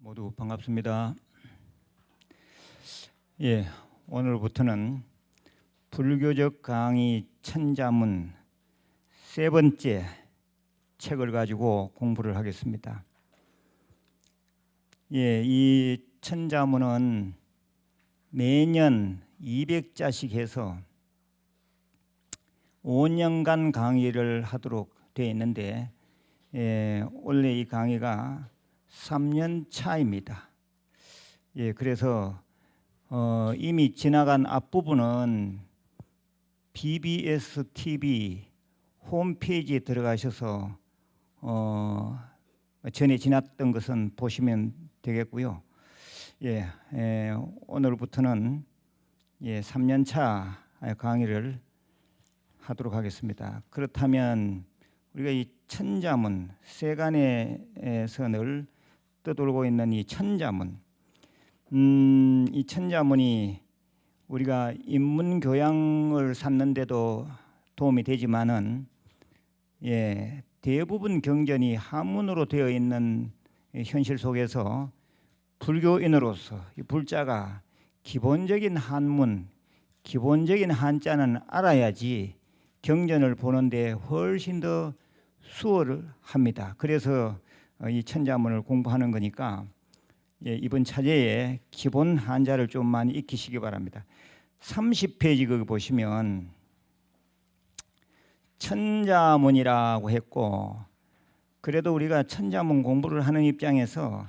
모두 반갑습니다. 오늘부터는 불교적 강의 천자문 세 번째 책을 가지고 공부를 하겠습니다. 이 천자문은 매년 200자씩 해서 5년간 강의를 하도록 되어 있는데 원래 이 강의가 3년 차입니다. 그래서 이미 지나간 앞부분은 BBS TV 홈페이지에 들어가셔서 전에 지났던 것은 보시면 되겠고요. 오늘부터는 3년 차 강의를 하도록 하겠습니다. 그렇다면 우리가 이 천자문, 세간에서 늘 떠돌고 있는 이 천자문, 이 천자문이 우리가 인문 교양을 쌓는데도 도움이 되지만은 대부분 경전이 한문으로 되어 있는 현실 속에서 불교인으로서 이 불자가 기본적인 한문, 기본적인 한자는 알아야지 경전을 보는데 훨씬 더 수월을 합니다. 그래서 이 천자문을 공부하는 거니까 이번 차제에 기본 한자를 좀 많이 익히시기 바랍니다. 30페이지 거기 보시면 천자문이라고 했고, 그래도 우리가 천자문 공부를 하는 입장에서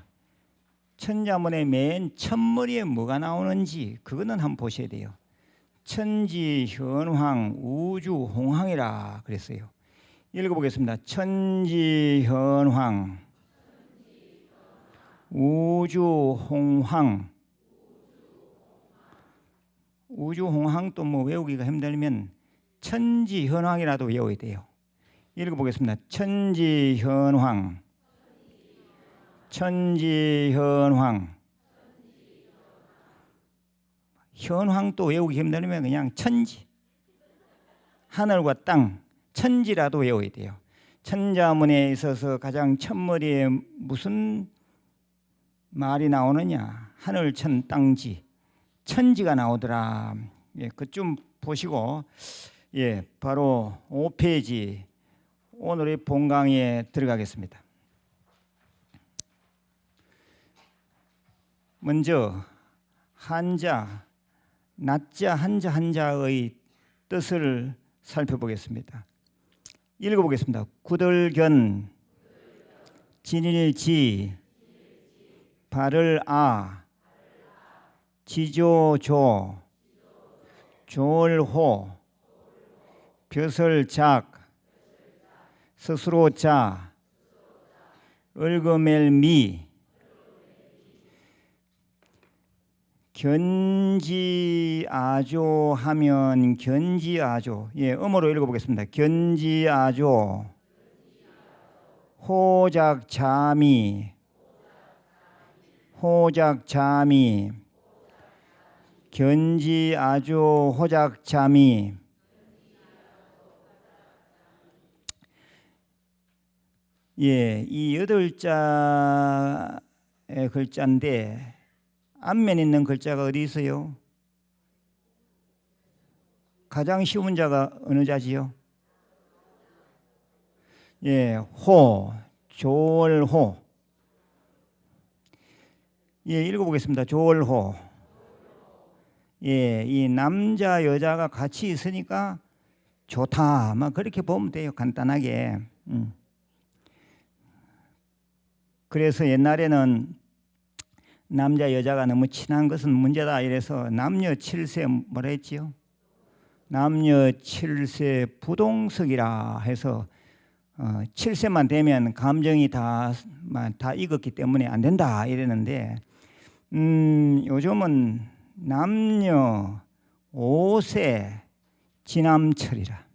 천자문의 맨 첫머리에 뭐가 나오는지 그거는 한번 보셔야 돼요. 천지, 현황, 우주, 홍황이라 그랬어요. 읽어보겠습니다. 천지, 현황, 우주, 홍황. 우주, 홍황 또 뭐 외우기가 힘들면 천지, 현황이라도 외워야 돼요. 읽어보겠습니다. 천지, 현황, 천지, 현황. 현황도 외우기 힘들면 그냥 천지, 하늘과 땅, 천지라도 외워야 돼요. 천자문에 있어서 가장 첫머리에 무슨 말이 나오느냐? 하늘천 땅지, 천지가 나오더라. 그좀 보시고 바로 5페이지 오늘의 본강의에 들어가겠습니다. 먼저 한자, 낮자, 한자의 뜻을 살펴보겠습니다. 읽어보겠습니다. 구들견, 진일지, 발을아, 지조조, 조을호, 벼슬작, 스스로자, 을금엘미, 견지아조 하면 견지아조, 음으로 읽어보겠습니다. 견지아조, 호작자미, 호작자미, 견지아조, 호작자미. 이 8자의 글자인데 앞면에 있는 글자가 어디 있어요? 가장 쉬운 자가 어느 자지요? 호, 조월호. 읽어보겠습니다. 조월호. 이 남자 여자가 같이 있으니까 좋다. 막 그렇게 보면 돼요. 간단하게. 그래서 옛날에는 남자 여자가 너무 친한 것은 문제다 이래서 남녀 7세 뭐라 했지요? 남녀 7세 부동석이라 해서 7세만 되면 감정이 다 익었기 때문에 안 된다 이랬는데 요즘은 남녀 5세 지남철이라.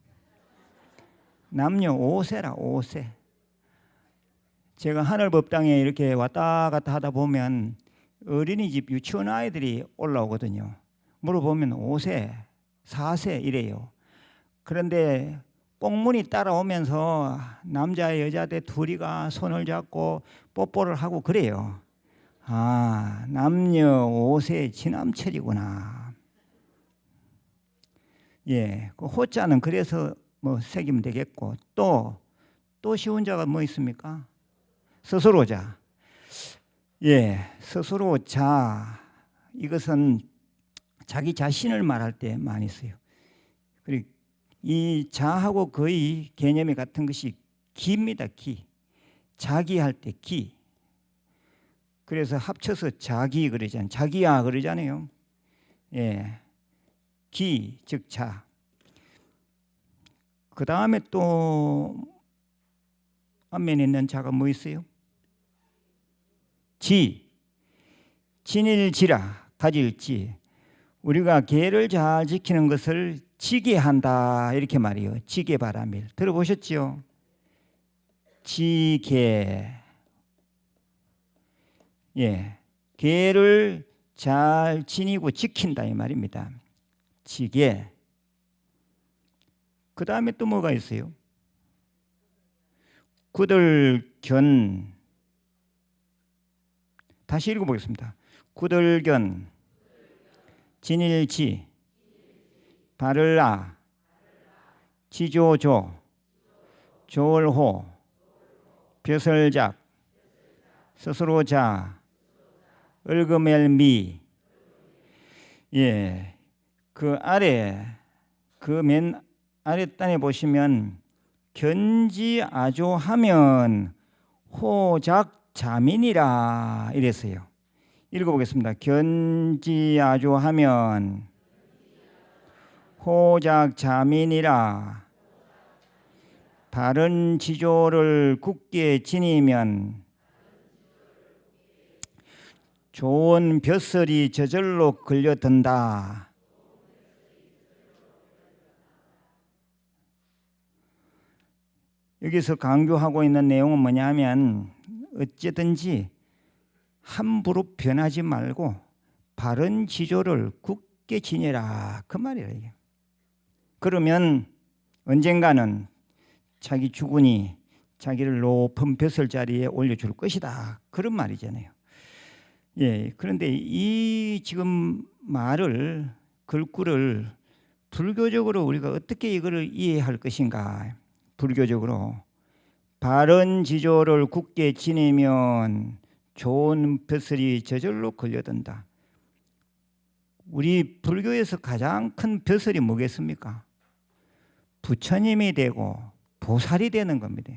남녀 5세라 5세. 제가 하늘법당에 이렇게 왔다 갔다 하다 보면 어린이집 유치원 아이들이 올라오거든요. 물어보면 5세, 4세 이래요. 그런데 꽁문이 따라오면서 남자 여자들 둘이가 손을 잡고 뽀뽀를 하고 그래요. 아, 남녀 5세 지남철이구나. 예, 그 호자는 그래서 뭐 새기면 되겠고, 또 쉬운 자가 뭐 있습니까? 스스로자. 예, 스스로자. 이것은 자기 자신을 말할 때 많이 써요. 그리고 이 자하고 거의 개념이 같은 것이 기입니다. 기. 자기 할 때 기. 그래서 합쳐서 자기 그러잖아요. 자기야 그러잖아요. 예, 기, 즉 자. 그 다음에 또 앞면에 있는 자가 뭐 있어요? 지. 진일지라, 가질지. 우리가 계를 잘 지키는 것을 지게 한다 이렇게 말이에요. 지게 바라밀. 들어보셨지요? 지게. 예, 계를 잘 지니고 지킨다 이 말입니다. 지게. 그 다음에 또 뭐가 있어요? 구들견. 다시 읽어보겠습니다. 구들견, 진일지, 바를라, 지조조, 조월호, 벼슬작, 스스로자, 을금엘미. 예, 그 아래, 그 맨 아랫단에 보시면 견지아조하면 호작자민이라 이랬어요. 읽어보겠습니다. 견지아조하면 호작자민이라. 바른 지조를 굳게 지니면 좋은 벼슬이 저절로 걸려든다. 여기서 강조하고 있는 내용은 뭐냐면 어쨌든지 함부로 변하지 말고 바른 지조를 굳게 지내라 그 말이에요. 이게. 그러면 언젠가는 자기 주군이 자기를 높은 벼슬 자리에 올려줄 것이다 그런 말이잖아요. 예, 그런데 이 지금 말을 글구를 불교적으로 우리가 어떻게 이거를 이해할 것인가? 불교적으로 바른 지조를 굳게 지내면 좋은 벼슬이 저절로 걸려든다. 우리 불교에서 가장 큰 벼슬이 뭐겠습니까? 부처님이 되고 보살이 되는 겁니다.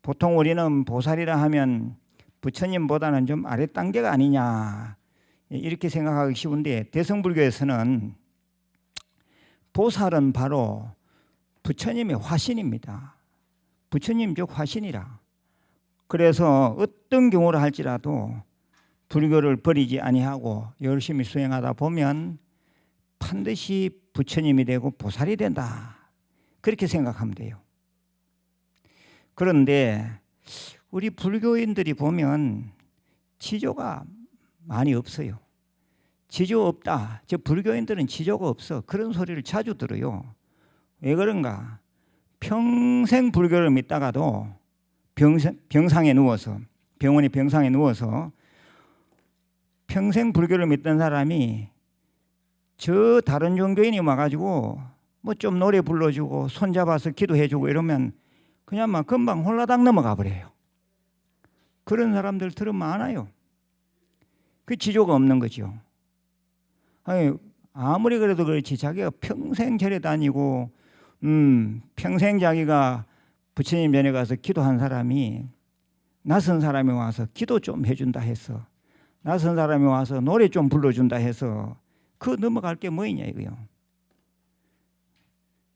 보통 우리는 보살이라 하면 부처님보다는 좀 아래 단계가 아니냐 이렇게 생각하기 쉬운데 대성불교에서는 보살은 바로 부처님의 화신입니다. 부처님적 화신이라. 그래서 어떤 경우를 할지라도 불교를 버리지 아니하고 열심히 수행하다 보면 반드시 부처님이 되고 보살이 된다. 그렇게 생각하면 돼요. 그런데 우리 불교인들이 보면 지조가 많이 없어요. 지조 없다. 저 불교인들은 지조가 없어. 그런 소리를 자주 들어요. 왜 그런가? 평생 불교를 믿다가도 병상에 누워서 병원의 병상에 누워서 평생 불교를 믿던 사람이 저 다른 종교인이 와가지고 뭐 좀 노래 불러주고 손잡아서 기도해주고 이러면 그냥 막 금방 홀라당 넘어가 버려요. 그런 사람들 들으면 많아요. 그 지조가 없는 거죠. 아니, 아무리 그래도 그렇지 자기가 평생 절에 다니고 평생 자기가 부처님 전에 가서 기도한 사람이 낯선 사람이 와서 기도 좀 해준다 해서 낯선 사람이 와서 노래 좀 불러준다 해서 그 넘어갈 게 뭐 있냐 이거요.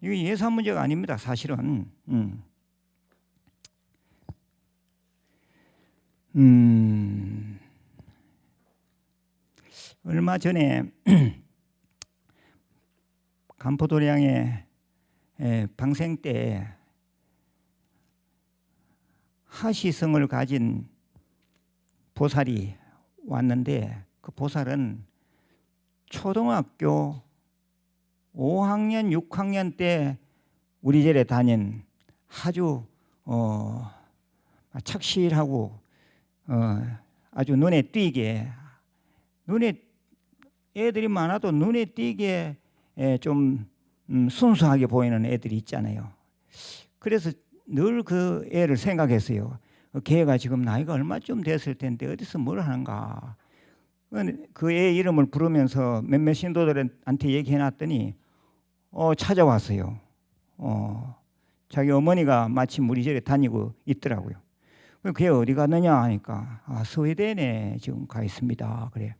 이거 예산 문제가 아닙니다. 사실은. 얼마 전에 간포도량에 방생 때 하시성을 가진 보살이 왔는데 그 보살은 초등학교 5학년, 6학년 때 우리 절에 다닌 아주 착실하고 아주 눈에 띄게, 눈에 애들이 많아도 눈에 띄게 좀 순수하게 보이는 애들이 있잖아요. 그래서 늘 그 애를 생각했어요. 걔가 지금 나이가 얼마쯤 됐을 텐데 어디서 뭘 하는가. 그 애 이름을 부르면서 몇몇 신도들한테 얘기해놨더니 찾아왔어요. 자기 어머니가 마침 우리 절에 다니고 있더라고요. 걔 어디 갔느냐 하니까 스웨덴에 지금 가 있습니다. 그래.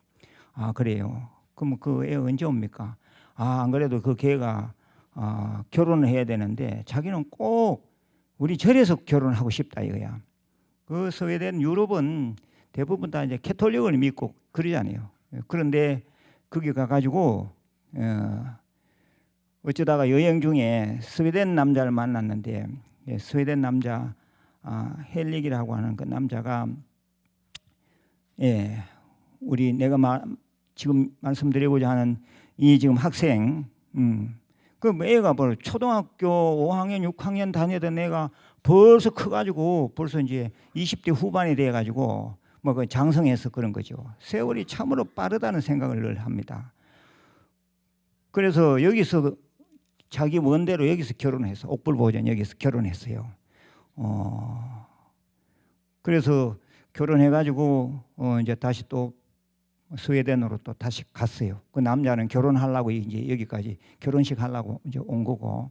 그래요. 그럼 그 애 언제 옵니까? 안 그래도 그 걔가 결혼을 해야 되는데 자기는 꼭 우리 절에서 결혼하고 싶다 이거야. 그 스웨덴 유럽은 대부분 다 이제 캐톨릭을 믿고 그러잖아요. 그런데 거기 가가지고 어쩌다가 여행 중에 스웨덴 남자를 만났는데 스웨덴 남자 헬릭이라고 하는 그 남자가 우리 내가 지금 말씀드리고자 하는 이 지금 학생 그 애가 초등학교 5학년 6학년 다니던 애가 벌써 커가지고 벌써 이제 20대 후반이 돼가지고 그 장성해서 그런 거죠. 세월이 참으로 빠르다는 생각을 늘 합니다. 그래서 여기서 자기 원대로 여기서 결혼해서 옥불보전 여기서 결혼했어요. 그래서 결혼해가지고 이제 다시 또 스웨덴으로 또 다시 갔어요. 그 남자는 결혼하려고 이제 여기까지 결혼식 하려고 이제 온 거고.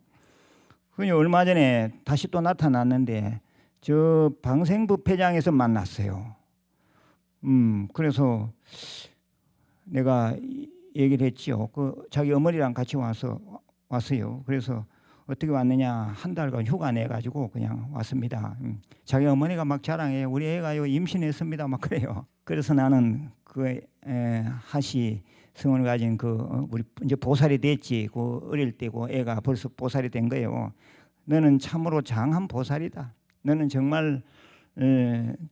그니 얼마 전에 다시 또 나타났는데 저 방생뷔페장에서 만났어요. 그래서 내가 얘기를 했지요. 그 자기 어머니랑 같이 왔어요. 그래서 어떻게 왔느냐, 한 달간 휴가 내가지고 그냥 왔습니다. 자기 어머니가 막 자랑해요. 우리 애가요 임신했습니다. 막 그래요. 그래서 나는 그 하시 성을 가진 우리 이제 보살이 됐지. 그 어릴 때고 애가 벌써 보살이 된 거예요. 너는 참으로 장한 보살이다. 너는 정말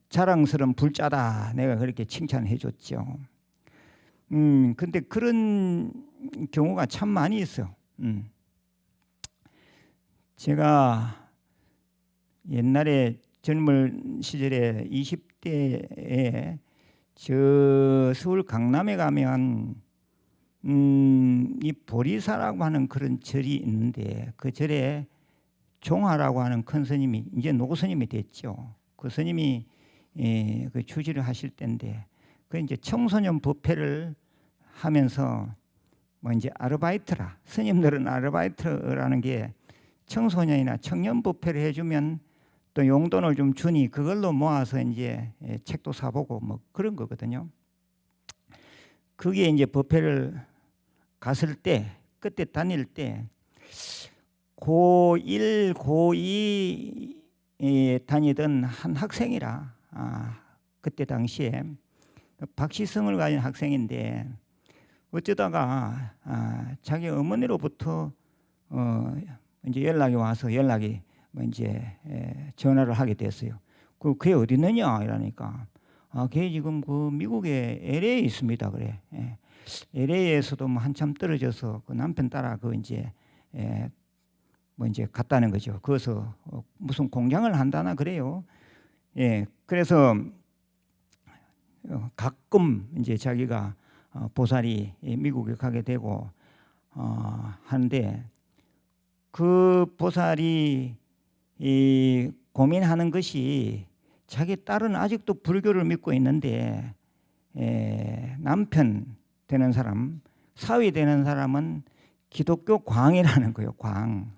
자랑스러운 불자다. 내가 그렇게 칭찬해 줬죠. 근데 그런 경우가 참 많이 있어. 제가 옛날에 젊은 시절에 20대에 저 서울 강남에 가면 이 보리사라고 하는 그런 절이 있는데 그 절에 종화라고 하는 큰 스님이 이제 노 스님이 됐죠. 그 스님이 그 주지를 하실 때인데 그 이제 청소년 법회를 하면서 이제 아르바이트라 스님들은 아르바이트라는 게 청소년이나 청년 법회를 해주면 또 용돈을 좀 주니 그걸로 모아서 이제 책도 사보고 뭐 그런 거거든요. 그게 이제 법회를 갔을 때 그때 다닐 때 고1, 고2 다니던 한 학생이라 그때 당시에 박시성을 가진 학생인데 어쩌다가 자기 어머니로부터 이제 연락이 와서 이제 전화를 하게 됐어요. 그게 어디 있느냐 이러니까 걔 지금 그 미국의 LA에 있습니다. 그래. LA에서도 뭐 한참 떨어져서 그 남편 따라 이제 이제 갔다는 거죠. 거기서 무슨 공장을 한다나 그래요. 그래서 가끔 이제 자기가 보살이 미국에 가게 되고 하는데 그 보살이 고민하는 것이 자기 딸은 아직도 불교를 믿고 있는데 남편 되는 사람, 사위 되는 사람은 기독교 광이라는 거예요. 광.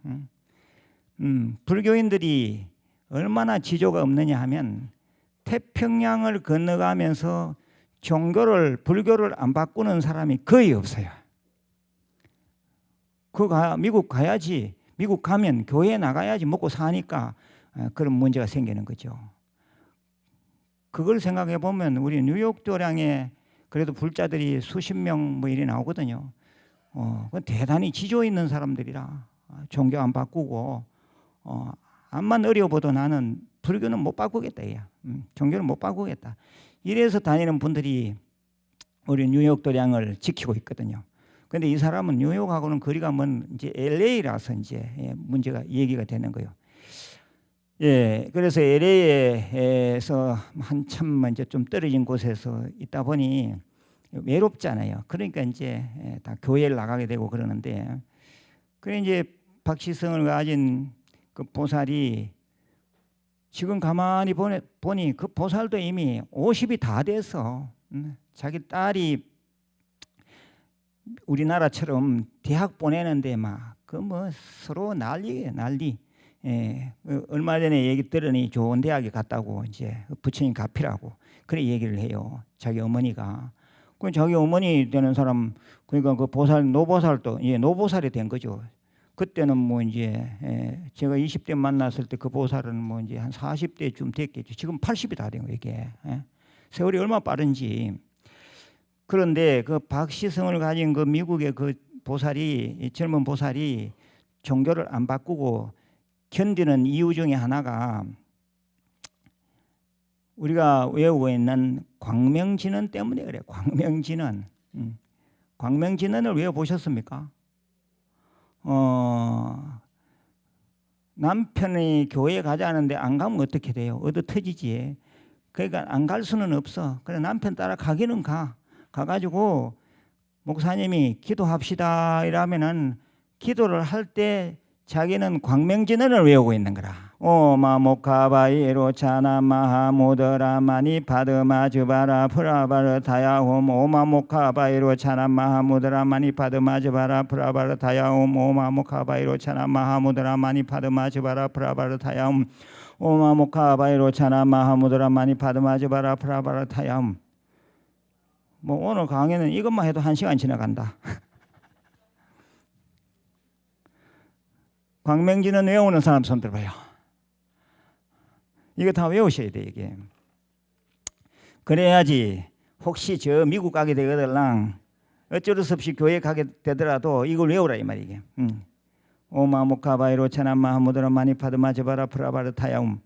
불교인들이 얼마나 지조가 없느냐 하면 태평양을 건너가면서 불교를 안 바꾸는 사람이 거의 없어요. 미국 가야지. 미국 가면 교회에 나가야지 먹고 사니까 그런 문제가 생기는 거죠. 그걸 생각해 보면 우리 뉴욕 도량에 그래도 불자들이 수십 명 뭐 이리 나오거든요. 대단히 지조 있는 사람들이라 종교 안 바꾸고 암만 어려워도 나는 불교는 못 바꾸겠다. 종교는 못 바꾸겠다. 이래서 다니는 분들이 우리 뉴욕 도량을 지키고 있거든요. 그런데 이 사람은 뉴욕하고는 거리가 먼 이제 LA라서 이제 문제가 얘기가 되는 거예요. 예, 그래서 LA에서 한참 이제 좀 떨어진 곳에서 있다 보니 외롭잖아요. 그러니까 이제 다 교회를 나가게 되고 그러는데, 그래 이제 박시성을 가진 그 보살이 지금 가만히 보니 그 보살도 이미 50이 다 돼서 자기 딸이 우리나라처럼 대학 보내는데 막 그 뭐 서로 난리예요, 난리. 예, 얼마 전에 얘기 들으니 좋은 대학에 갔다고 이제 부처님 갚이라고 그래 얘기를 해요. 자기 어머니가. 그 자기 어머니 되는 사람, 그러니까 그 보살 노보살도 예, 노보살이 된 거죠. 그때는 뭐 이제 제가 20대 만났을 때 그 보살은 뭐 이제 한 40대쯤 됐겠죠. 지금 80이 다 된 거예요, 이게. 예? 세월이 얼마나 빠른지. 그런데 그 박시성을 가진 그 미국의 그 보살이, 젊은 보살이 종교를 안 바꾸고 견디는 이유 중에 하나가 우리가 외우고 있는 광명진언 때문에 그래요. 광명진언. 광명진언을 외워보셨습니까? 남편이 교회 가자는데 안 가면 어떻게 돼요? 얻어 터지지. 그러니까 안 갈 수는 없어. 그래 남편 따라 가기는 가가지고 목사님이 기도합시다 이러면은 기도를 할 때 자기는 광명진언을 외우고 있는 거라. 오마모카바이로 차나마하무드라마니 파드마즈바라 프라바르타야옴 오마모카바이로 차나마하무드라마니 파드마즈바라 프라바르타야옴 오마모카바이로 차나마하무드라마니 파드마즈바라 프라바르타야옴 오마모카바이로 차나마하무드라마니 파드마즈바라 프라바르타야옴. 뭐 오늘 강의는 이것만 해도 1시간 지나간다. 광명진언 외우는 사람 손 들어봐요. 이거 다 외우셔야 돼 이게. 그래야지 혹시 저 미국 가게 되거들랑 어쩔 수 없이 교회 가게 되더라도 이걸 외우라 이 말이게. 오마모카바이로 차나마하무드라 마니파드마즈바라 프라바르타야움.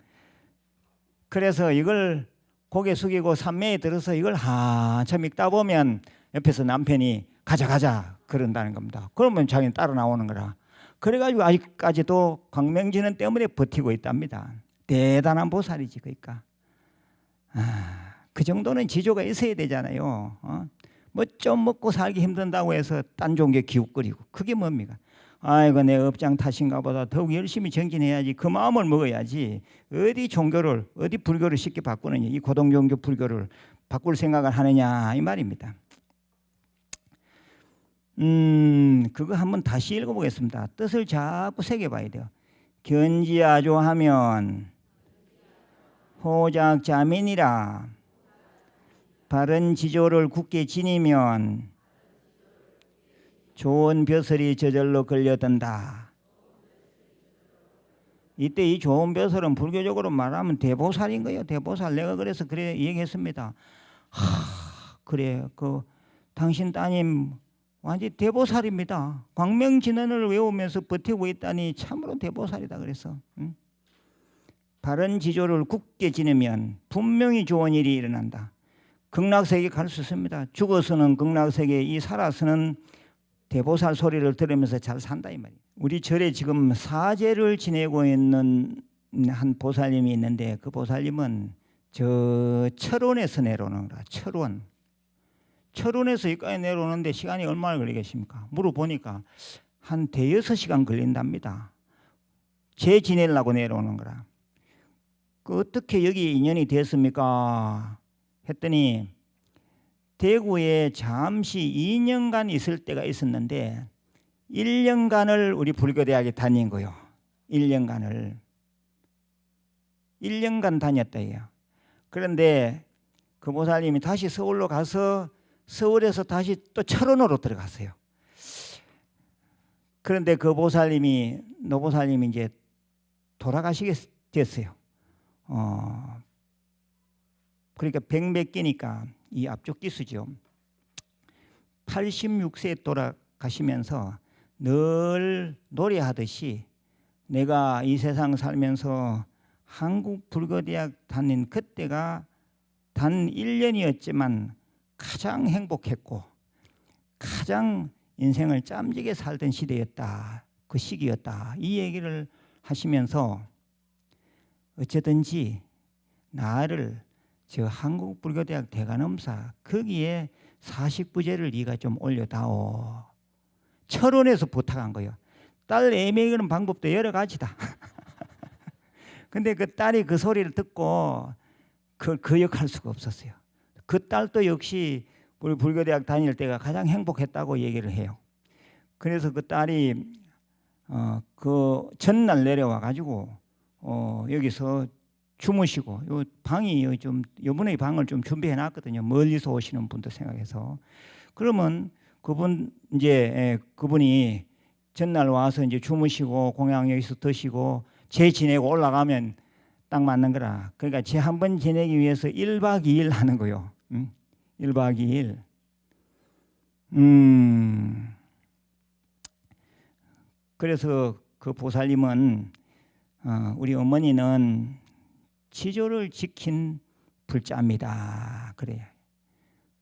그래서 이걸 고개 숙이고 산매에 들어서 이걸 한참 읽다 보면 옆에서 남편이 가자 그런다는 겁니다. 그러면 자기는 따라 나오는 거라. 그래가지고 아직까지도 광명진언 때문에 버티고 있답니다. 대단한 보살이지. 그러니까 그 정도는 지조가 있어야 되잖아요. 뭐 좀 먹고 살기 힘든다고 해서 딴 종교 기웃거리고 그게 뭡니까? 아이고 내 업장 탓인가 보다 더욱 열심히 정진해야지 그 마음을 먹어야지. 어디 종교를 어디 불교를 쉽게 바꾸느냐, 이 고등종교 불교를 바꿀 생각을 하느냐 이 말입니다. 그거 한번 다시 읽어보겠습니다. 뜻을 자꾸 새겨봐야 돼요. 견지아조하면 호작자민이라 바른 지조를 굳게 지니면 좋은 벼슬이 저절로 걸려든다. 이때 이 좋은 벼슬은 불교적으로 말하면 대보살인 거예요. 대보살. 내가 그래서 그래 얘기했습니다. 그래 그 당신 따님 완전 대보살입니다. 광명진언을 외우면서 버티고 있다니 참으로 대보살이다 그래서. 바른 지조를 굳게 지니면 분명히 좋은 일이 일어난다. 극락세계 갈 수 있습니다. 죽어서는 극락세계, 이 살아서는 대보살 소리를 들으면서 잘 산다 이 말이에요. 우리 절에 지금 사제를 지내고 있는 한 보살님이 있는데 그 보살님은 저 철원에서 내려오는 거라. 철원에서 여기까지 내려오는데 시간이 얼마나 걸리겠습니까? 물어보니까 한 대여섯 시간 걸린답니다. 제 지내려고 내려오는 거라. 그 어떻게 여기 인연이 됐습니까? 했더니 대구에 잠시 2년간 있을 때가 있었는데 1년간을 우리 불교대학에 다닌 거요. 1년간 다녔다예요. 그런데 그 보살님이 다시 서울로 가서 서울에서 다시 또 철원으로 들어갔어요. 그런데 그 보살님이 노보살님이 이제 돌아가시게 됐어요. 그러니까 100몇 개니까 이 앞쪽 기수죠. 86세에 돌아가시면서 늘 노래하듯이 내가 이 세상 살면서 한국 불교대학 다닌 그때가 단 1년이었지만 가장 행복했고 가장 인생을 짬지게 살던 시대였다. 그 시기였다. 이 얘기를 하시면서 어쩌든지 나를 저 한국불교대학 대관엄사 거기에 사식부제를 네가 좀 올려다오. 철원에서 부탁한 거예요. 딸 애매하는 방법도 여러 가지다. 근데 그 딸이 그 소리를 듣고 그걸 거역할 수가 없었어요. 그 딸도 역시 우리 불교대학 다닐 때가 가장 행복했다고 얘기를 해요. 그래서 그 딸이 그 전날 내려와 가지고 여기서 주무시고 요 방이 좀 요번에 방을 좀 준비해 놨거든요. 멀리서 오시는 분도 생각해서. 그러면 그분이 전날 와서 이제 주무시고 공양 여기서 드시고 재 지내고 올라가면 딱 맞는 거라. 그러니까 재 한 번 지내기 위해서 1박 2일 하는 거요. 1박 2일. 그래서 그 보살님은 우리 어머니는 지조를 지킨 불자입니다. 그래.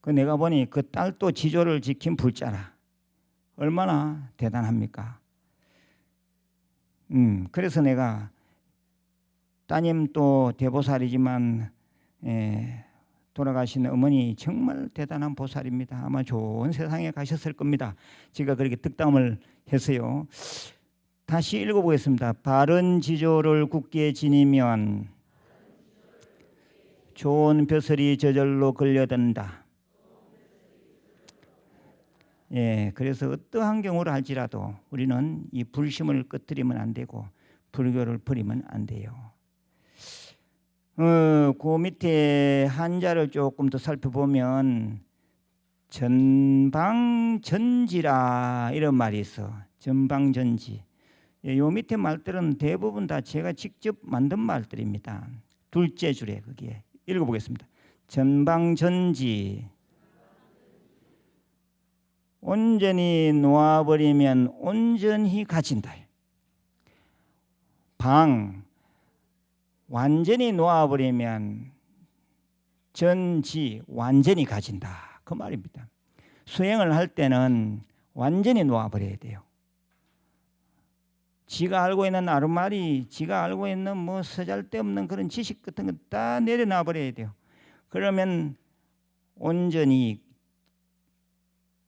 그 내가 보니 그 딸도 지조를 지킨 불자라. 얼마나 대단합니까? 그래서 내가 따님 또 대보살이지만 돌아가신 어머니 정말 대단한 보살입니다. 아마 좋은 세상에 가셨을 겁니다. 제가 그렇게 득담을 했어요. 다시 읽어보겠습니다. 바른 지조를 굳게 지니면 좋은 벼슬이 저절로 걸려든다. 그래서 어떠한 경우를 할지라도 우리는 이 불심을 꺼뜨리면 안 되고 불교를 버리면 안 돼요. 그 밑에 한자를 조금 더 살펴보면 전방전지라 이런 말이 있어. 전방전지. 요 밑에 말들은 대부분 다 제가 직접 만든 말들입니다. 둘째 줄에 거기에 읽어보겠습니다. 전방전지. 온전히 놓아버리면 온전히 가진다. 방 완전히 놓아버리면 전지 완전히 가진다. 그 말입니다. 수행을 할 때는 완전히 놓아버려야 돼요. 지가 알고 있는 아르마리, 지가 알고 있는 뭐 쓰잘데없는 그런 지식 같은 거 다 내려놔 버려야 돼요. 그러면 온전히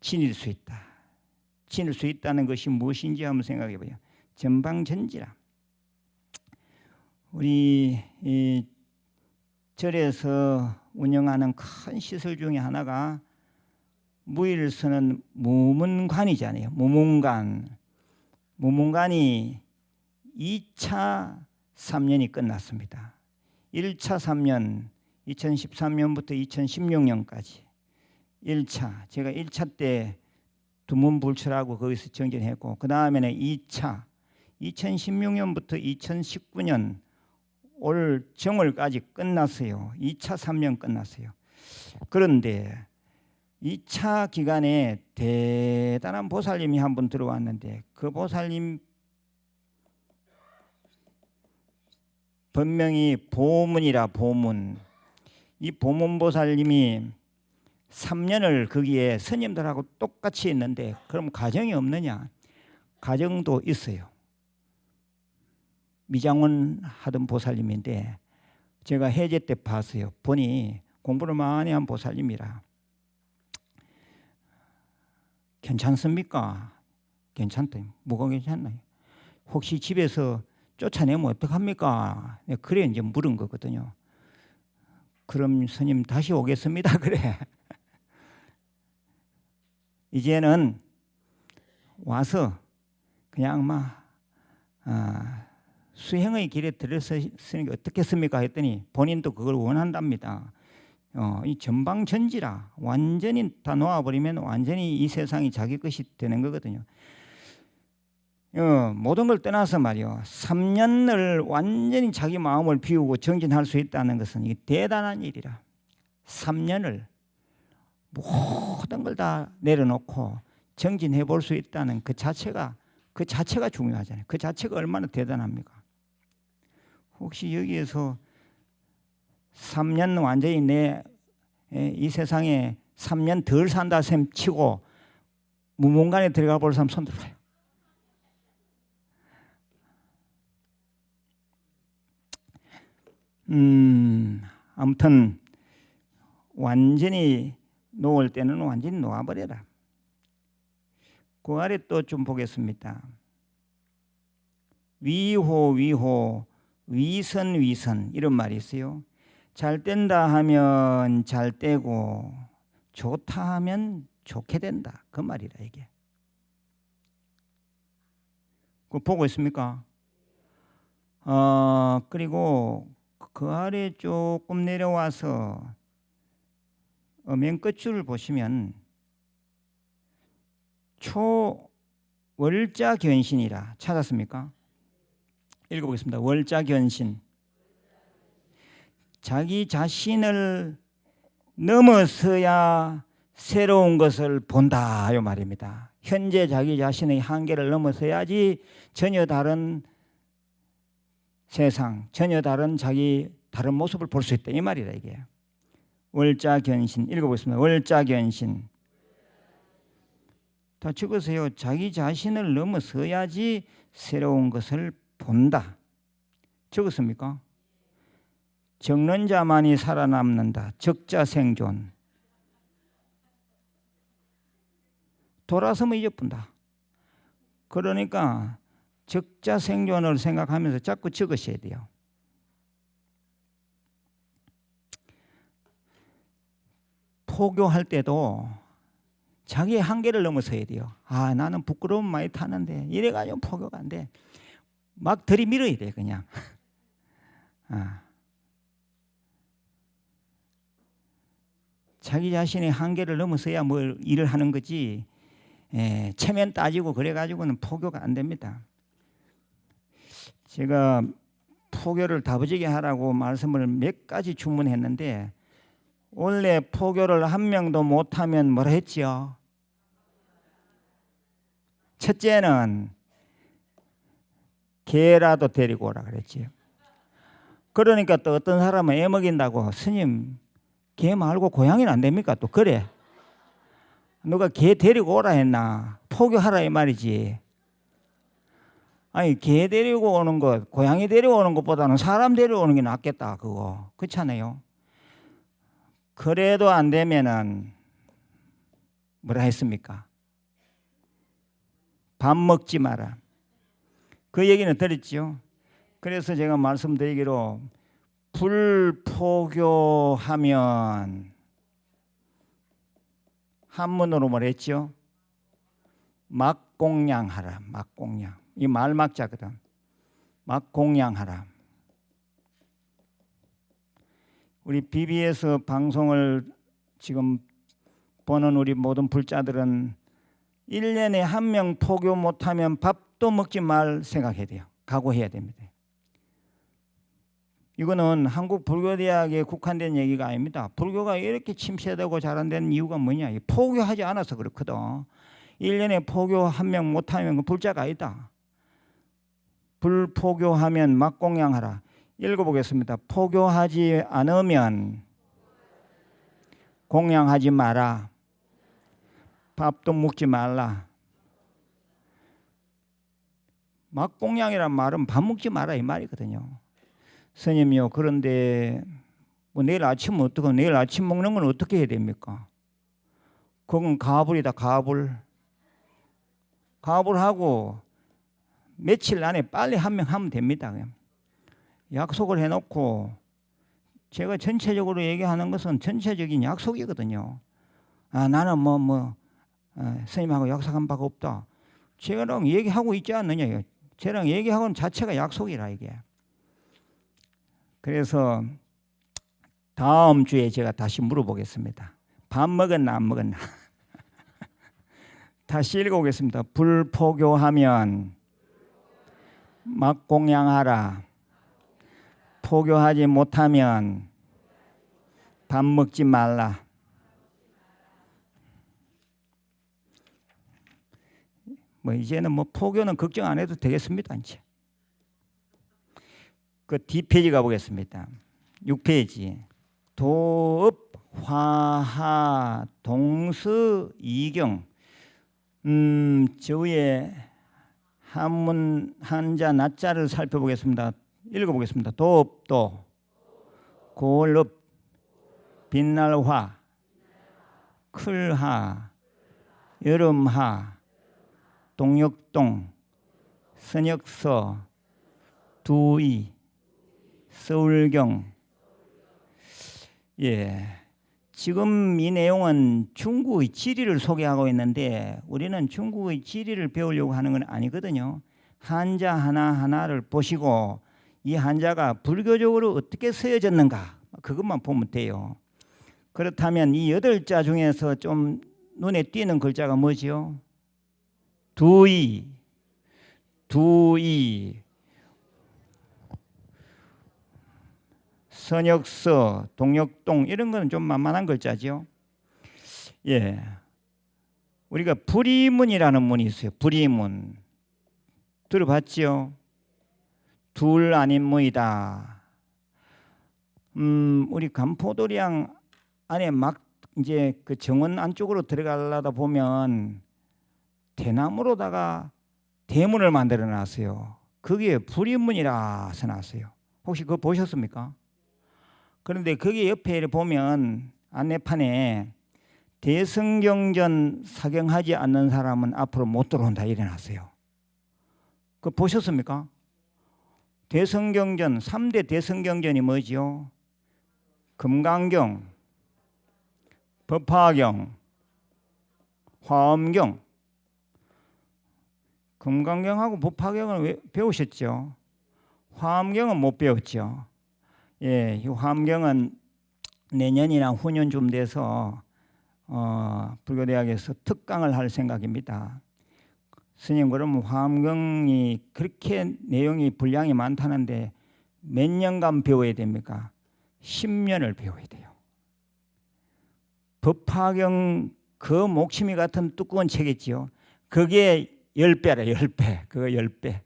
지닐 수 있다. 지닐 수 있다는 것이 무엇인지 한번 생각해 봐요. 전방전지라. 우리 이 절에서 운영하는 큰 시설 중에 하나가 무의를 쓰는 무문관이잖아요. 무문관이 2차 3년이 끝났습니다. 1차 3년 2013년부터 2016년까지 1차 제가 1차 때 두문불출하고 거기서 정진했고 그 다음에는 2차 2016년부터 2019년 올 정월까지 끝났어요. 2차 3년 끝났어요. 그런데 2차 기간에 대단한 보살님이 한 분 들어왔는데 그 보살님 본명이 보문이라 보문. 이 보문 보살님이 3년을 거기에 스님들하고 똑같이 있는데 그럼 가정이 없느냐? 가정도 있어요. 미장원 하던 보살님인데 제가 해제 때 봤어요. 보니 공부를 많이 한 보살님이라. 괜찮습니까? 괜찮다. 뭐가 괜찮나요? 혹시 집에서 쫓아내면 어떡합니까? 그래 이제 물은 거거든요. 그럼 스님 다시 오겠습니다. 그래. 이제는 와서 그냥 수행의 길에 들어서니 어떻겠습니까? 했더니 본인도 그걸 원한답니다. 이 전방전지라 완전히 다 놓아버리면 완전히 이 세상이 자기 것이 되는 거거든요. 모든 걸 떠나서 말이요. 3년을 완전히 자기 마음을 비우고 정진할 수 있다는 것은 이게 대단한 일이라. 3년을 모든 걸 다 내려놓고 정진해 볼 수 있다는 그 자체가 중요하잖아요. 그 자체가 얼마나 대단합니까? 혹시 여기에서 3년 완전히 이 세상에 3년 덜 산다 셈 치고 무문관에 들어가 볼 사람 손 들어봐요. 아무튼 완전히 놓을 때는 완전히 놓아버려라. 그 아래 또 좀 보겠습니다. 위호 위호 위선 위선 이런 말이 있어요. 잘 된다 하면 잘 되고 좋다 하면 좋게 된다. 그 말이라 이게. 그거 보고 있습니까? 그리고 그 아래 조금 내려와서 맨 끝줄을 보시면 초월자견신이라 찾았습니까? 읽어보겠습니다. 월자견신. 자기 자신을 넘어서야 새로운 것을 본다 이 말입니다. 현재 자기 자신의 한계를 넘어서야지 전혀 다른 세상, 전혀 다른 다른 모습을 볼 수 있다 이 말이다 이게. 월자견신 읽어보겠습니다. 월자견신. 다 적으세요. 자기 자신을 넘어서야지 새로운 것을 본다. 적었습니까? 적는 자만이 살아남는다. 적자생존. 돌아서면 잊어본다. 그러니까 적자생존을 생각하면서 자꾸 적으셔야 돼요. 포교할 때도 자기의 한계를 넘어서야 돼요. 나는 부끄러움 많이 타는데 이래가지고 포교가 안 돼. 막 들이밀어야 돼 그냥. 자기 자신의 한계를 넘어서야 뭘 일을 하는 거지. 체면 따지고 그래가지고는 포교가 안 됩니다. 제가 포교를 다부지게 하라고 말씀을 몇 가지 주문했는데 원래 포교를 한 명도 못하면 뭐라 했지요? 첫째는 개라도 데리고 오라 그랬지요. 그러니까 또 어떤 사람은 애먹인다고 스님 개 말고 고양이는 안 됩니까? 또 그래. 누가 개 데리고 오라 했나? 포교하라 이 말이지. 아니 개 데리고 오는 것, 고양이 데리고 오는 것보다는 사람 데리고 오는 게 낫겠다 그거. 그렇잖아요. 그래도 안 되면은 뭐라 했습니까? 밥 먹지 마라. 그 얘기는 들었죠. 그래서 제가 말씀드리기로 불포교하면 한문으로 뭐랬죠? 막공양하라. 막공양. 이 말막자거든. 막공양하라. 우리 BBS 방송을 지금 보는 우리 모든 불자들은 1년에 한 명 포교 못하면 밥도 먹지 말 생각해야 돼요. 각오해야 됩니다. 이거는 한국 불교대학에 국한된 얘기가 아닙니다. 불교가 이렇게 침체되고 자란된 이유가 뭐냐? 포교하지 않아서 그렇거든. 1년에 포교 한 명 못하면 불자가 아니다. 불포교하면 막공양하라. 읽어보겠습니다. 포교하지 않으면 공양하지 마라. 밥도 먹지 말라. 막공양이란 말은 밥 먹지 마라 이 말이거든요. 스님이요. 그런데 뭐 내일 아침은 어떡하고 내일 아침 먹는 건 어떻게 해야 됩니까? 그건 가불이다 가불. 가불하고 며칠 안에 빨리 한 명 하면 됩니다. 그냥. 약속을 해놓고 제가 전체적으로 얘기하는 것은 전체적인 약속이거든요. 나는 스님하고 약속한 바가 없다. 제가랑 얘기하고 있지 않느냐. 쟤랑 얘기하고는 자체가 약속이라 이게. 그래서 다음 주에 제가 다시 물어보겠습니다. 밥 먹었나 안 먹었나. 다시 읽어보겠습니다. 불포교하면 막공양하라. 포교하지 못하면 밥 먹지 말라. 이제는 포교는 걱정 안 해도 되겠습니다. 이제. 그 뒷페이지 가보겠습니다. 6페이지. 도읍 화하 동서 이경. 저 위에 한문 한자 낮자를 살펴보겠습니다. 읽어보겠습니다. 도읍도 고럽, 빛날화, 클하, 여름하, 동역동, 선역서, 두의, 서울경. 예, 지금 이 내용은 중국의 지리를 소개하고 있는데 우리는 중국의 지리를 배우려고 하는 건 아니거든요. 한자 하나하나를 보시고 이 한자가 불교적으로 어떻게 쓰여졌는가 그것만 보면 돼요. 그렇다면 이 8자 중에서 좀 눈에 띄는 글자가 뭐지요? 두의, 두의, 선역서, 동역동 이런 거는 좀 만만한 글자죠. 예, 우리가 불이문이라는 문이 있어요. 불이문 들어봤지요? 둘 아닌 무이다. 우리 간포도량 안에 막 이제 그 정원 안쪽으로 들어가려다 보면 대나무로다가 대문을 만들어 놨어요. 거기에 불이문이라 써놨어요. 혹시 그거 보셨습니까? 그런데 거기 옆에 보면 안내판에 대성경전 사경하지 않는 사람은 앞으로 못 들어온다 이래 놨어요. 그거 보셨습니까? 대성경전, 3대 대성경전이 뭐지요? 금강경, 법화경, 화엄경. 금강경하고 법화경은 왜 배우셨죠? 화엄경은 못 배웠죠. 예, 이 화엄경은 내년이나 후년쯤 돼서 불교대학에서 특강을 할 생각입니다. 스님, 그러면 화엄경이 그렇게 내용이 분량이 많다는데 몇 년간 배워야 됩니까? 10년을 배워야 돼요. 법화경 그 목심이 같은 두꺼운 책이지요. 그게 10배라 10배. 그거 10배.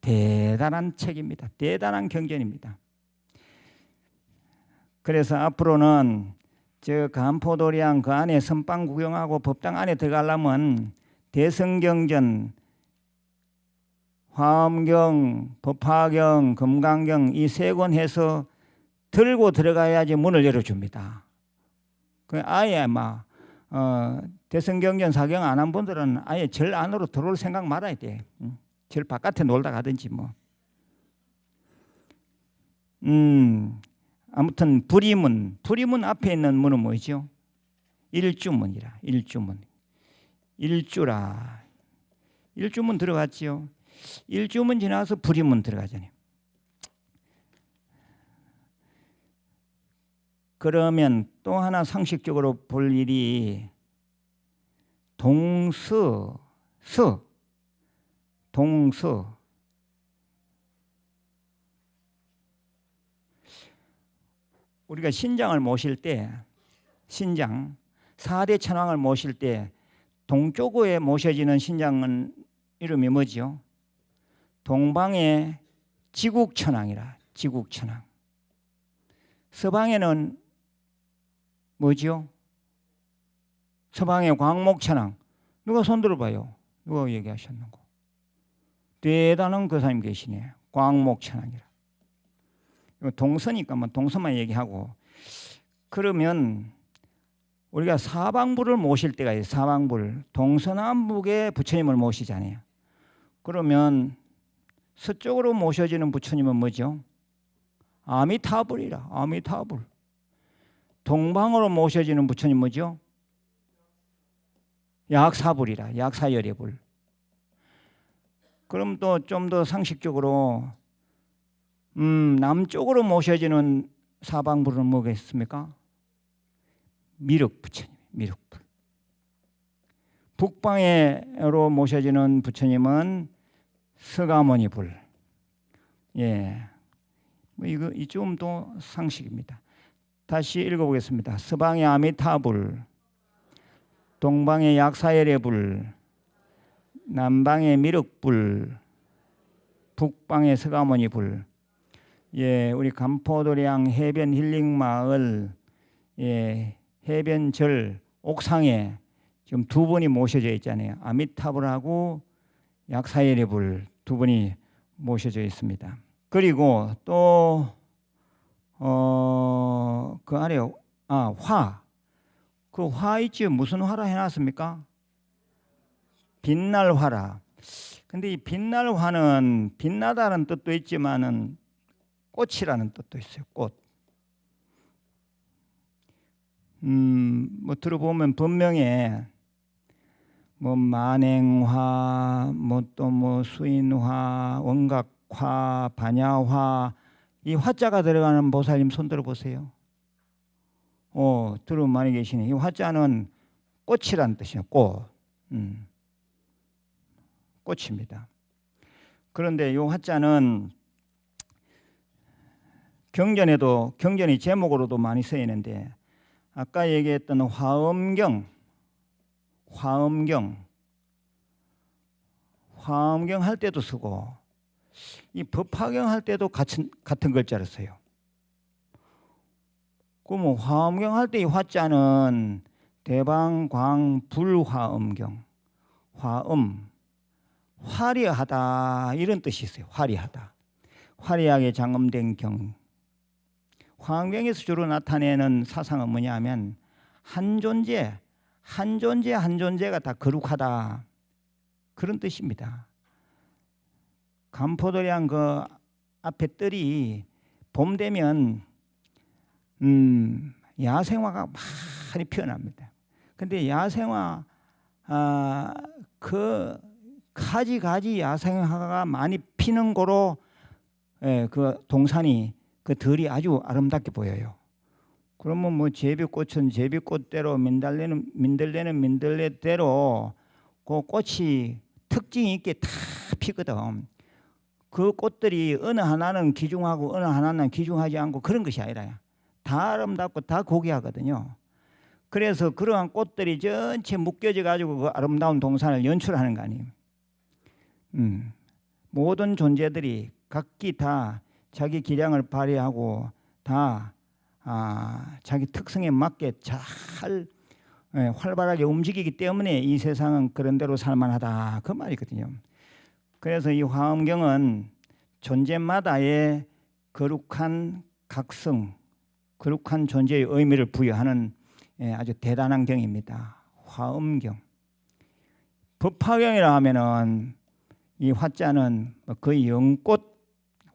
대단한 책입니다. 대단한 경전입니다. 그래서 앞으로는 저 간포도량 그 안에 선방 구경하고 법당 안에 들어가려면 대성경전, 화엄경, 법화경, 금강경 이 3권 해서 들고 들어가야지 문을 열어줍니다. 그 아예 막 대성경전 사경 안 한 분들은 아예 절 안으로 들어올 생각 말아야 돼. 절 바깥에 놀다 가든지 뭐. 아무튼 불이문 앞에 있는 문은 뭐죠? 일주문이라. 일주라. 일주문 들어갔지요. 일주문 지나서 불이문 들어가잖아요. 그러면 또 하나 상식적으로 볼 일이 동서. 우리가 신장을 모실 때, 신장 4대 천왕을 모실 때 동쪽에 모셔지는 신장은 이름이 뭐죠? 동방의 지국천왕이라. 지국천왕. 서방에는 뭐죠? 서방의 광목천왕. 누가 손 들어봐요? 누가 얘기하셨는고? 대단한 그 사님 계시네. 광목천왕이라. 동서니까 뭐 동서만 얘기하고. 그러면 우리가 사방부를 모실 때가 있어요. 사방부를. 동서남북에 부처님을 모시잖아요. 그러면 서쪽으로 모셔지는 부처님은 뭐죠? 아미타불이라. 아미타불. 동방으로 모셔지는 부처님 뭐죠? 약사불이라. 약사열의 불. 그럼 또 좀 더 상식적으로 남쪽으로 모셔지는 사방불은 뭐겠습니까? 미륵 부처님. 미륵불. 북방으로 모셔지는 부처님은 서가모니 불. 예. 뭐 이거 좀 더 상식입니다. 다시 읽어보겠습니다. 서방의 아미타불, 동방의 약사열의 불, 남방의 미륵불, 북방의 서가모니 불. 예, 우리 간포도량 해변 힐링마을 해변절 옥상에 지금 2분이 모셔져 있잖아요. 아미타불하고 약사열의 불 2분이 모셔져 있습니다. 그리고 또 그 아래 화. 그 화 있지 무슨 화라 해놨습니까? 빛날 화라. 근데 이 빛날 화는 빛나다는 뜻도 있지만은 꽃이라는 뜻도 있어요. 꽃. 뭐 들어보면 법명에 뭐 만행화, 뭐 또 뭐 수인화, 원각화, 반야화, 이 화자가 들어가는 보살님 손 들어보세요. 들어보면 많이 계시네. 이 화자는 꽃이라는 뜻이에요. 꽃. 꽃입니다. 그런데 이 화자는 경전의 제목으로도 많이 쓰이는데 아까 얘기했던 화엄경 할 때도 쓰고 이 법화경 할 때도 같은 글자를 써요. 그럼 화엄경 할 때 이 화자는 대방광불화엄경, 화려하다 이런 뜻이 있어요. 화려하다. 화려하게 장엄된 경. 화엄경에서 주로 나타내는 사상은 뭐냐면 한 존재가 다 거룩하다 그런 뜻입니다. 간포도량 그 앞에 뜰이 봄 되면 야생화가 많이 피어납니다. 근데 야생화 그 가지 야생화가 많이 피는 거로 그 동산이 그 들이 아주 아름답게 보여요. 그러면 뭐 제비꽃은 제비꽃대로 민들레는 민들레대로 그 꽃이 특징이 있게 다 피거든. 그 꽃들이 어느 하나는 귀중하고 어느 하나는 귀중하지 않고 그런 것이 아니라 다 아름답고 다 고귀하거든요. 그래서 그러한 꽃들이 전체 묶여져 가지고 그 아름다운 동산을 연출하는 거 아니에요. 모든 존재들이 각기 다 자기 기량을 발휘하고 다 자기 특성에 맞게 잘 활발하게 움직이기 때문에 이 세상은 그런 대로 살만하다 그 말이거든요. 그래서 이 화엄경은 존재마다의 거룩한 각성, 거룩한 존재의 의미를 부여하는 아주 대단한 경입니다. 화엄경. 법화경이라 하면은 이 화자는 거의 연꽃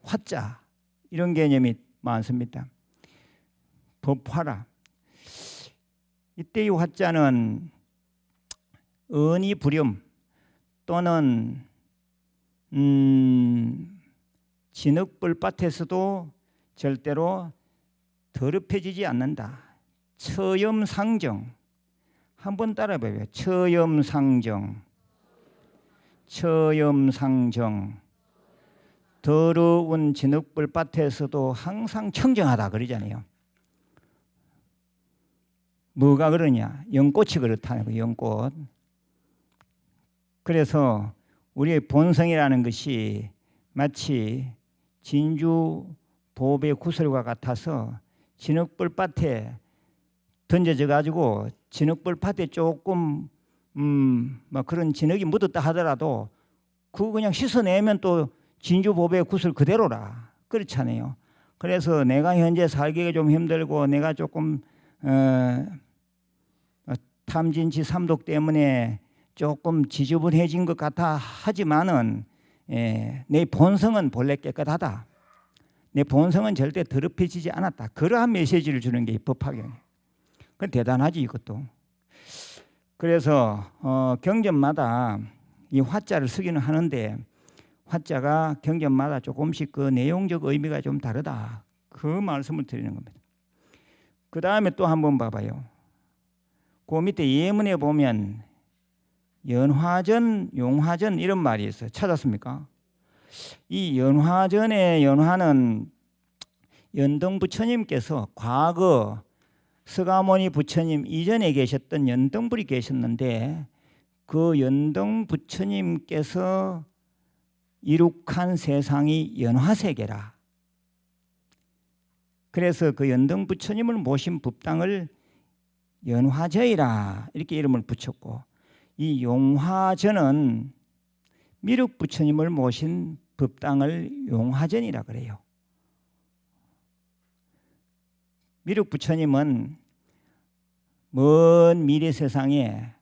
화자 이런 개념이 많습니다. 법화라. 이때 이 화자는 은이 불염 또는 진흙불밭에서도 절대로 더럽혀지지 않는다. 처염상정. 한번 따라해봐요. 처염상정. 더러운 진흙불밭에서도 항상 청정하다 그러잖아요. 뭐가 그러냐? 연꽃이 그렇다는 거예요. 연꽃. 그래서 우리의 본성이라는 것이 마치 진주 보배 구슬과 같아서 진흙불밭에 던져져 가지고 진흙불밭에 조금 뭐 그런 진흙이 묻었다 하더라도 그거 그냥 씻어내면 또 진주 보배 구슬 그대로라. 그렇잖아요. 그래서 내가 현재 살기가 좀 힘들고 내가 조금 탐진치 삼독 때문에 조금 지저분해진 것 같아 하지만은 내 본성은 본래 깨끗하다. 내 본성은 절대 더럽혀지지 않았다. 그러한 메시지를 주는 게 법화경이에요. 그건 대단하지 이것도. 그래서 경전마다 이 화자를 쓰기는 하는데 화자가 경전마다 조금씩 그 내용적 의미가 좀 다르다. 그 말씀을 드리는 겁니다. 그 다음에 또 한번 봐봐요. 그 밑에 예문에 보면 연화전, 용화전 이런 말이 있어요. 찾았습니까? 이 연화전의 연화는 연등 부처님께서 과거 서가모니 부처님 이전에 계셨던 연등불이 계셨는데 그 연등 부처님께서 이룩한 세상이 연화세계라. 그래서 그 연등 부처님을 모신 법당을 연화저이라 이렇게 이름을 붙였고 이 용화전은 미륵 부처님을 모신 법당을 용화전이라 그래요. 미륵 부처님은 먼 미래 세상에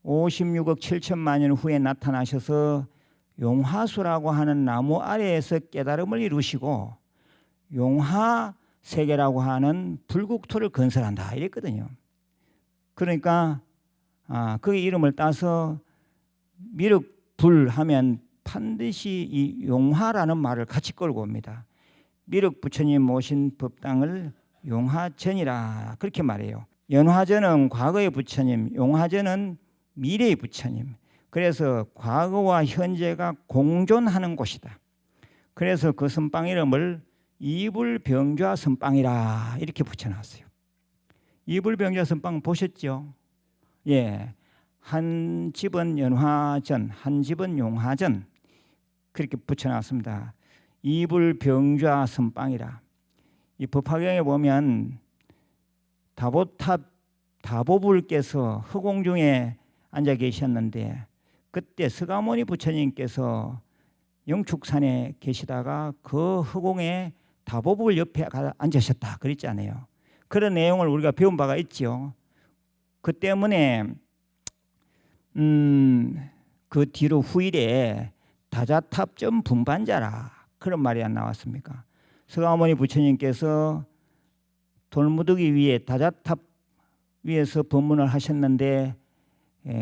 56억 7천만 년 후에 나타나셔서 용화수라고 하는 나무 아래에서 깨달음을 이루시고 용화세계라고 하는 불국토를 건설한다 이랬거든요. 그러니까 그 이름을 따서 미륵불 하면 반드시 이 용화라는 말을 같이 끌고 옵니다. 미륵 부처님 모신 법당을 용화전이라 그렇게 말해요. 연화전은 과거의 부처님, 용화전은 미래의 부처님. 그래서 과거와 현재가 공존하는 곳이다. 그래서 그 선방 이름을 이불병좌 선방이라 이렇게 붙여놨어요. 이불병좌 선방 보셨죠? 예, 한 집은 연화전, 한 집은 용화전 그렇게 붙여놨습니다. 이불병좌 선방이라. 이 법화경에 보면 다보불께서 허공 중에 앉아 계셨는데 그때 서가모니 부처님께서 영축산에 계시다가 그 허공에 다보불 옆에 앉으셨다 그랬잖아요. 그런 내용을 우리가 배운 바가 있죠. 그 때문에 그 뒤로 후일에 다자탑점 분반자라 그런 말이 안 나왔습니까? 서가모니 부처님께서 돌무더기 위에 다자탑 위에서 법문을 하셨는데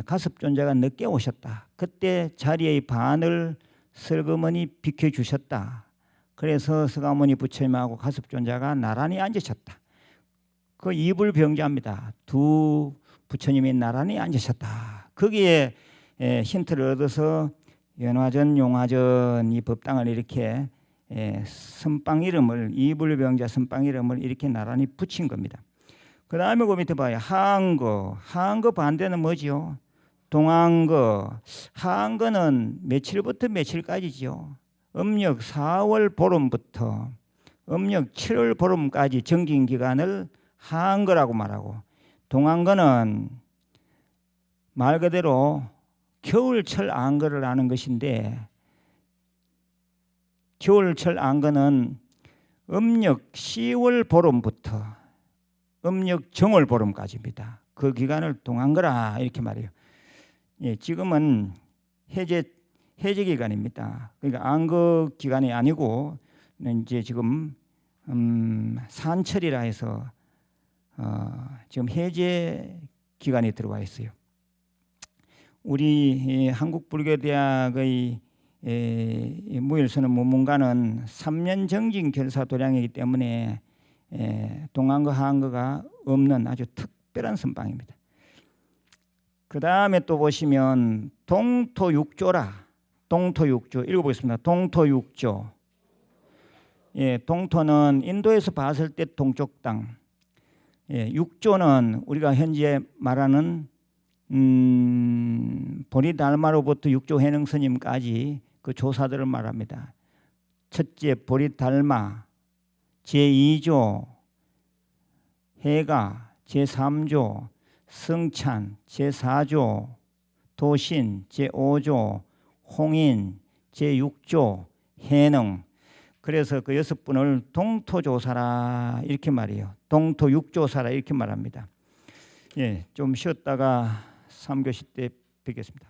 가섭존자가 늦게 오셨다. 그때 자리의 반을 설거머니 비켜주셨다. 그래서 서가모니 부처님하고 가섭존자가 나란히 앉으셨다. 그 이불병자입니다. 두 부처님이 나란히 앉으셨다. 거기에 힌트를 얻어서 연화전, 용화전 이 법당을 이렇게 선방 이름을 이불병자 선방 이름을 이렇게 나란히 붙인 겁니다. 그 다음에 그 밑에 봐요. 하안거. 하안거 반대는 뭐지요? 동안거. 하안거는 며칠부터 며칠까지죠? 음력 4월 보름부터 음력 7월 보름까지 정긴 기간을 하안거라고 말하고, 동안거는 말 그대로 겨울철 안거를 하는 것인데, 겨울철 안거는 음력 10월 보름부터 음력 정월 보름까지입니다. 그 기간을 동안거라 이렇게 말해요. 예, 지금은 해제 기간입니다. 그러니까 안거 기간이 아니고 이제 지금 산철이라 해서 지금 해제 기간이 들어와 있어요. 우리 한국불교대학의 무일선언 문문가는 3년 정진 결사 도량이기 때문에 동안거 하안거가 없는 아주 특별한 선방입니다. 그 다음에 또 보시면 동토육조라. 동토육조 읽어보겠습니다. 동토육조. 예, 동토는 인도에서 봤을 때 동쪽 땅. 예, 육조는 우리가 현재 말하는 보리달마로부터 육조 해능 스님까지 그 조사들을 말합니다. 첫째 보리달마, 제2조 해가, 제3조 성찬, 제4조 도신, 제5조 홍인, 제6조 해능. 그래서 그 6분을 동토조사라 이렇게 말해요. 동토육조사라 이렇게 말합니다. 예, 좀 쉬었다가 3교시 때 뵙겠습니다.